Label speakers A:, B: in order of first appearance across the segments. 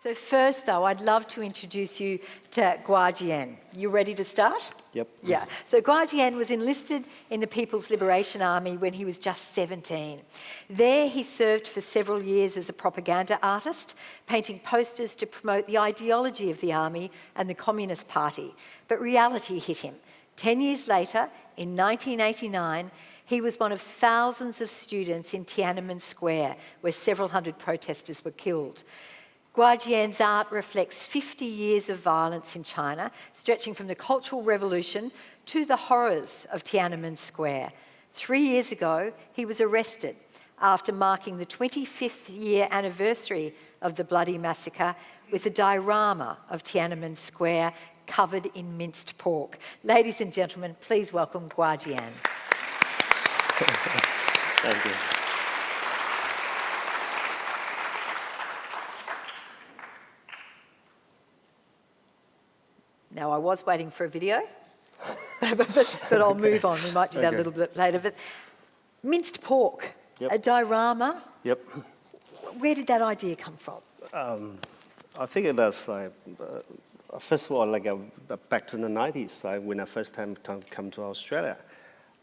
A: So first, though, I'd love to introduce you to Guo Jian. You ready to start?
B: Yep.
A: Yeah. So Guo Jian was enlisted in the People's Liberation Army when he was just 17. There he served for several years as a propaganda artist, painting posters to promote the ideology of the army and the Communist Party. But reality hit him. 10 years later, in 1989, he was one of thousands of students in Tiananmen Square, where several hundred protesters were killed. Guo Jian's art reflects 50 years of violence in China, stretching from the Cultural Revolution to the horrors of Tiananmen Square. 3 years ago, he was arrested after marking the 25th year anniversary of the bloody massacre with a diorama of Tiananmen Square covered in minced pork. Ladies and gentlemen, please welcome Guo Jian.
B: Thank you.
A: Now, I was waiting for a video, but I'll move on. We might do that a little bit later. But minced pork, a diorama.
B: Yep.
A: Where did that idea come from?
B: I think that's like, first of all, like back to the 90s, right, when I first time come to Australia.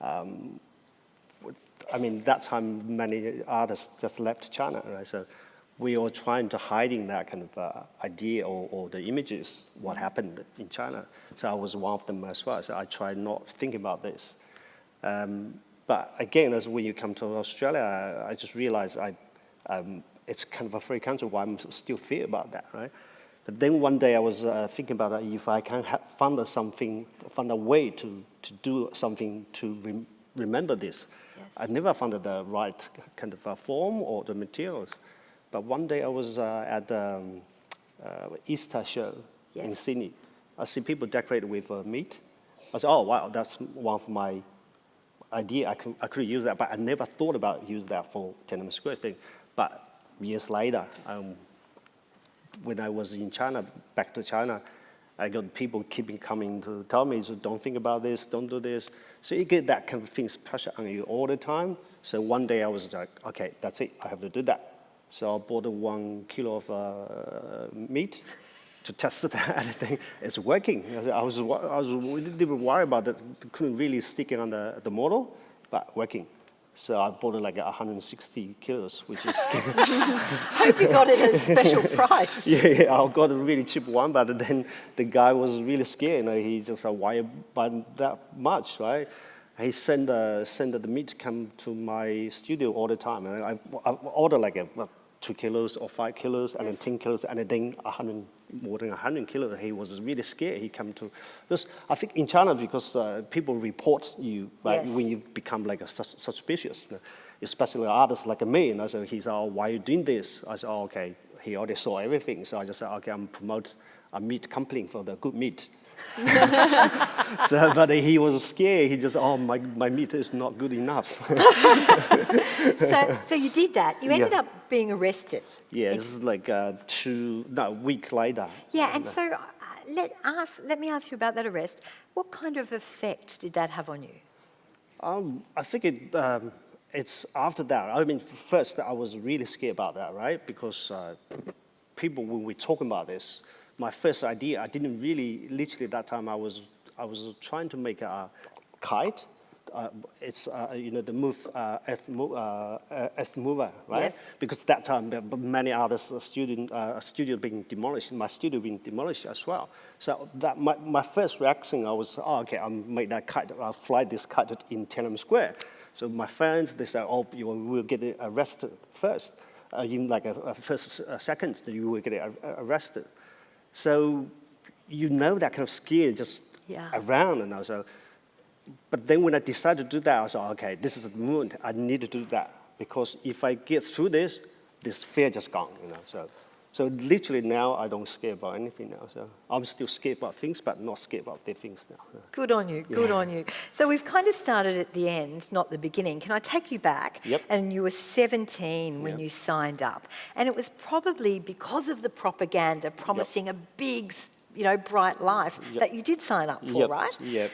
B: I mean, that time many artists just left China, right? So we were trying to hiding that kind of idea or the images, what happened in China. So I was one of them as well. So I tried not thinking about this. But again, as when you come to Australia, I just realized it's kind of a free country why I'm still fear about that, right? But then one day I was thinking about if I can find a way to do something to remember this. Yes. I never found the right kind of form or the materials. But one day I was at the Easter show in Sydney. I see people decorate with meat. I said, oh, wow, that's one of my idea. I could use that, but I never thought about use that for Tiananmen Square thing. But years later, when I was in China, back to China, I got people keeping coming to tell me, so don't think about this, don't do this. So you get that kind of things pressure on you all the time. So one day I was like, okay, that's it, I have to do that. So I bought 1 kilo of meat to test it. And I think it's working. I was really worried about that. Couldn't really stick it on the model, but working. So I bought it like 160 kilos, which is scary.
A: I hope you got it at a special price.
B: Yeah, I got a really cheap one, but then the guy was really scared. You know, he just said, why buy that much, right? He sent the meat to come to my studio all the time. And I ordered like 2 kilos or 5 kilos, and then 10 kilos, and then more than 100 kilos. He was really scared. He come to, because I think in China, because people report you, right, when you become like suspicious, especially artists like me. And I said, he said, oh, why are you doing this? I said, oh, okay. He already saw everything. So I just said, okay, I'm promote a meat company for the good meat. But he was scared. He just, oh, my meat is not good enough.
A: So you did that. You ended up being arrested.
B: Yeah, it's like a week later.
A: Yeah, and so let me ask you about that arrest. What kind of effect did that have on you?
B: I think it's after that. I mean, first I was really scared about that, right? Because people, when we talk about this, my first idea, I didn't really, literally that time I was trying to make a kite. It's, the move, F mover, right? Yes. Because that time, many artists, studio being demolished, my studio being demolished as well. So that my first reaction, I was, oh, okay, I'll make that kite, I'll fly this kite in Tiananmen Square. So my friends, they said, oh, you will get arrested first. In like a first second, you will get arrested. So you know that kind of scare just around, and also. But then when I decided to do that, I was like, okay, this is the moment. I need to do that because if I get through this fear just gone, you know. So literally now I don't scare about anything now. So I'm still scared about things, but not scared about their things now.
A: Good on you, good on you. So we've kind of started at the end, not the beginning. Can I take you back?
B: Yep.
A: And you were 17 when you signed up. And it was probably because of the propaganda promising a big, bright life that you did sign up for, right?
B: Yep.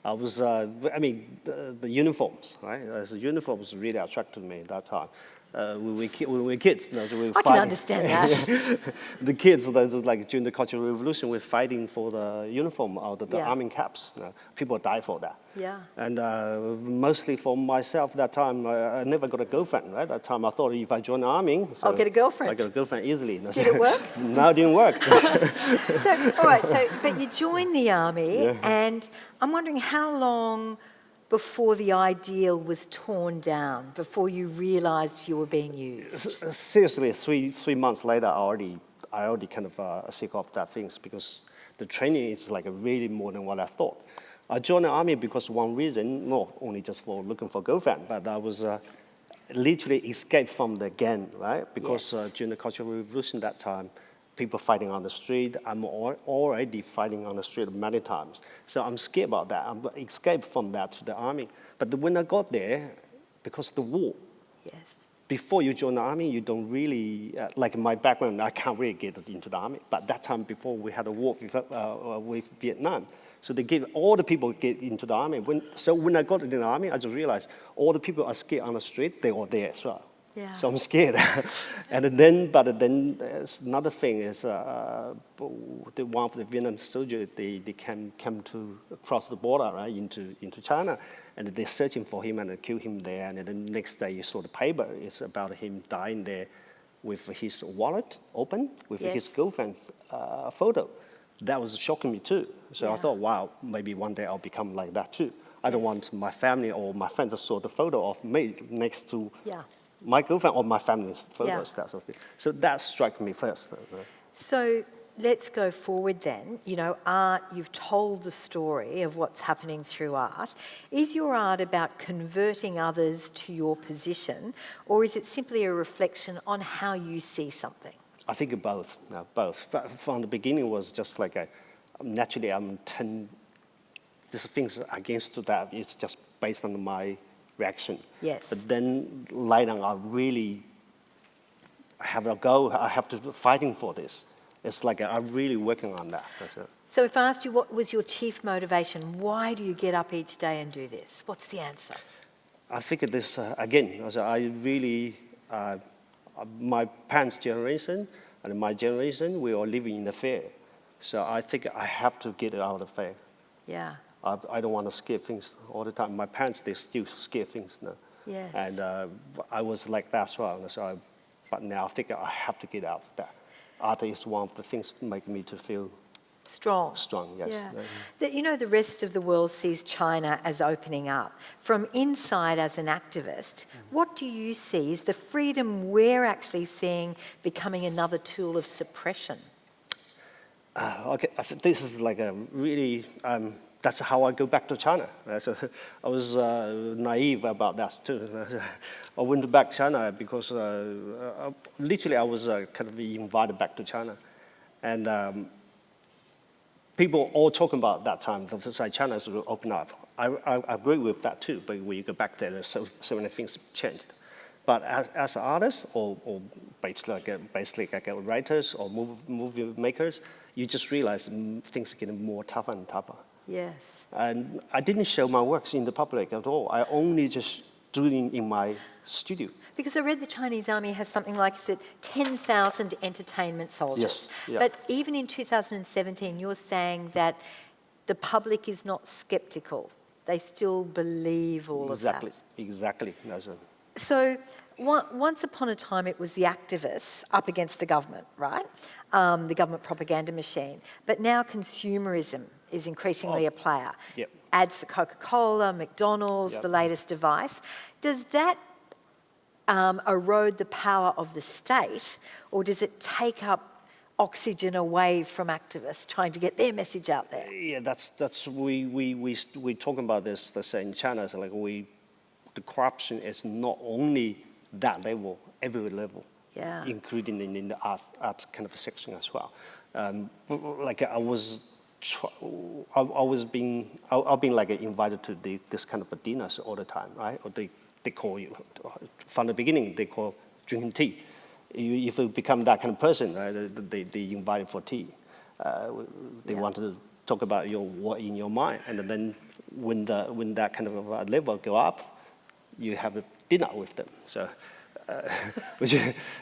B: I was, the uniforms, right? The uniforms really attracted me at that time. when we were kids. You know, so we were
A: I can understand that.
B: The kids, like during the Cultural Revolution, were fighting for the uniform or the
A: Yeah.
B: army caps. You know, people died for that.
A: Yeah.
B: And mostly for myself, that time, I never got a girlfriend, right? That time I thought if I join the army,
A: I'll get a girlfriend.
B: I get a girlfriend easily.
A: Did it work?
B: No, it didn't work.
A: So, all right, but you joined the army,
B: Yeah.
A: and I'm wondering how long before the ideal was torn down, before you realised you were being used?
B: Seriously, three months later, I already kind of sick of that things because the training is like really more than what I thought. I joined the army because one reason, not only just for looking for girlfriend, but I was literally escaped from the gang, right? Because
A: Yes.
B: during the Cultural Revolution that time, people fighting on the street. I'm already fighting on the street many times. So I'm scared about that. I'm escaped from that to the army. But when I got there, because of the war,
A: Yes.
B: before you join the army, you don't really, like my background, I can't really get into the army. But that time before we had a war with Vietnam. So they gave all the people get into the army. So when I got into the army, I just realized all the people are scared on the street, they were there as well.
A: Yeah.
B: So I'm scared. But then there's another thing is one of the Vietnam soldiers, they came to cross the border, right, into China, and they're searching for him and they kill him there. And then the next day you saw the paper, it's about him dying there with his wallet open, with
A: Yes.
B: his girlfriend's photo. That was shocking me too. So I
A: Yeah.
B: thought, wow, maybe one day I'll become like that too. I don't want my family or my friends to saw the photo of me next to
A: Yeah.
B: my girlfriend or my family's photos,
A: Yeah.
B: that sort of thing. So that struck me first.
A: So let's go forward then. You know, art, you've told the story of what's happening through art. Is your art about converting others to your position, or is it simply a reflection on how you see something?
B: I think both, both. But from the beginning it was just like naturally there's things against that. It's just based on my reaction.
A: Yes.
B: But then later on, I really have a go. I have to fighting for this. It's like I'm really working on that. That's it.
A: So if I asked you what was your chief motivation, why do you get up each day and do this? What's the answer?
B: I figured this again. I really, my parents' generation and my generation, we are living in the fear. So I think I have to get out of the fear.
A: Yeah.
B: I don't want to scare things all the time. My parents, they still scare things now.
A: Yes.
B: And I was like that as well. So but now I think I have to get out of that. Art is one of the things that make me to feel
A: Strong.
B: strong, yes.
A: Yeah. You know, the rest of the world sees China as opening up. From inside as an activist, what do you see? Is the freedom we're actually seeing becoming another tool of suppression?
B: Okay, this is like a really, that's how I go back to China. So I was naive about that too. I went back to China because literally I was kind of invited back to China. And people all talking about that time, that China is going to open up. I agree with that too, but when you go back there, there's so many things changed. But as an artist or basically like writers or movie makers, you just realize things are getting more tougher and tougher.
A: Yes.
B: And I didn't show my works in the public at all. I only just doing in my studio.
A: Because I read the Chinese army has something like, is it 10,000 entertainment soldiers?
B: Yes, yeah.
A: But even in 2017, you're saying that the public is not sceptical. They still believe all of that.
B: Exactly. That's it.
A: So once upon a time, it was the activists up against the government, right? The government propaganda machine. But now consumerism is increasingly a player.
B: Yep.
A: Ads for Coca-Cola, McDonald's,
B: Yep.
A: the latest device. Does that erode the power of the state, or does it take up oxygen away from activists trying to get their message out there?
B: Yeah, that's we talking about this. Let's say in China, it's like the corruption is not only that level, every level,
A: Yeah.
B: including in the art kind of section as well. Like I've been like invited to this kind of dinners all the time, right? Or they call you from the beginning. They call drinking tea. If you become that kind of person, right, they invite you for tea. They want to talk about what in your mind, and then when that kind of level go up, you have a dinner with them. So which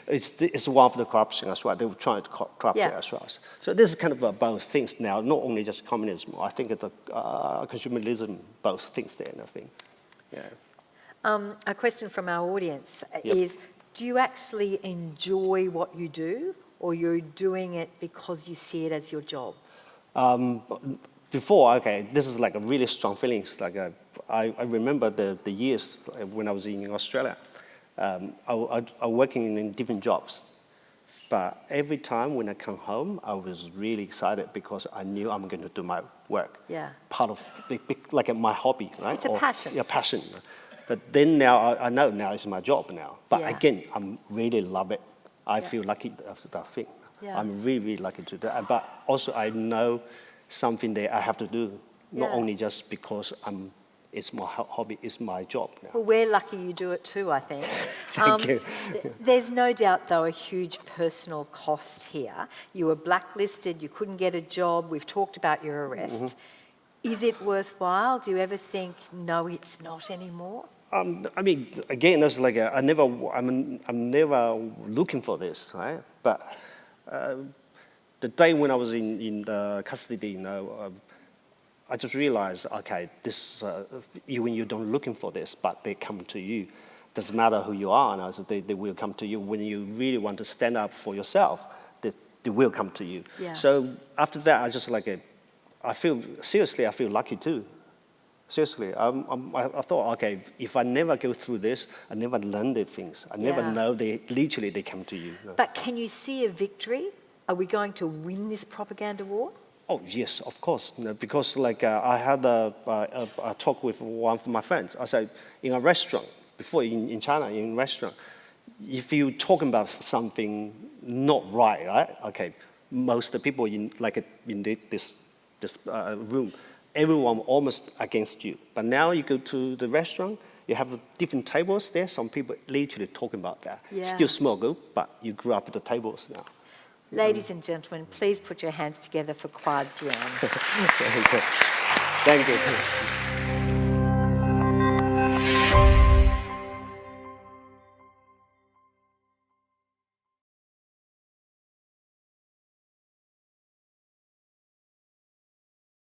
B: it's one of the corruption as well. They were trying to corrupt it as well. So this is kind of both things now, not only just communism. I think the consumerism, both things there, I think. Yeah.
A: A question from our audience is, do you actually enjoy what you do, or you're doing it because you see it as your job?
B: Before, okay, this is like a really strong feeling. Like I remember the years when I was in Australia. I was working in different jobs, but every time when I come home, I was really excited because I knew I'm going to do my work.
A: Yeah.
B: Part of like my hobby, right?
A: It's a passion.
B: Yeah, passion. But then now I know now it's my job now. But again, I really love it. I feel lucky after that thing.
A: Yeah.
B: I'm really, really lucky to do that. But also I know something that I have to do, not only just because it's my hobby, it's my job now.
A: Well, we're lucky you do it too, I think.
B: Thank you.
A: There's no doubt, though, a huge personal cost here. You were blacklisted, you couldn't get a job, we've talked about your arrest. Is it worthwhile? Do you ever think, no, it's not anymore?
B: I mean, again, that's like I'm never looking for this, right? But the day when I was in the custody, you know, I just realized, okay, this when you don't looking for this, but they come to you. Doesn't matter who you are, now, so they will come to you. When you really want to stand up for yourself, they will come to you.
A: Yeah.
B: So after that, I just like I feel lucky too. Seriously, I thought, okay, if I never go through this, I never learn the things. I never know they come to you.
A: But can you see a victory? Are we going to win this propaganda war?
B: Oh, yes, of course. Because like I had a talk with one of my friends. I said, in a restaurant, before in China, in a restaurant, if you talking about something not right? Okay, most of the people in this room, everyone almost against you. But now you go to the restaurant, you have different tables there. Some people literally talking about that.
A: Yeah.
B: Still small group, but you grew up at the tables now.
A: Ladies and gentlemen, please put your hands together for Guo Jian.
B: Thank you.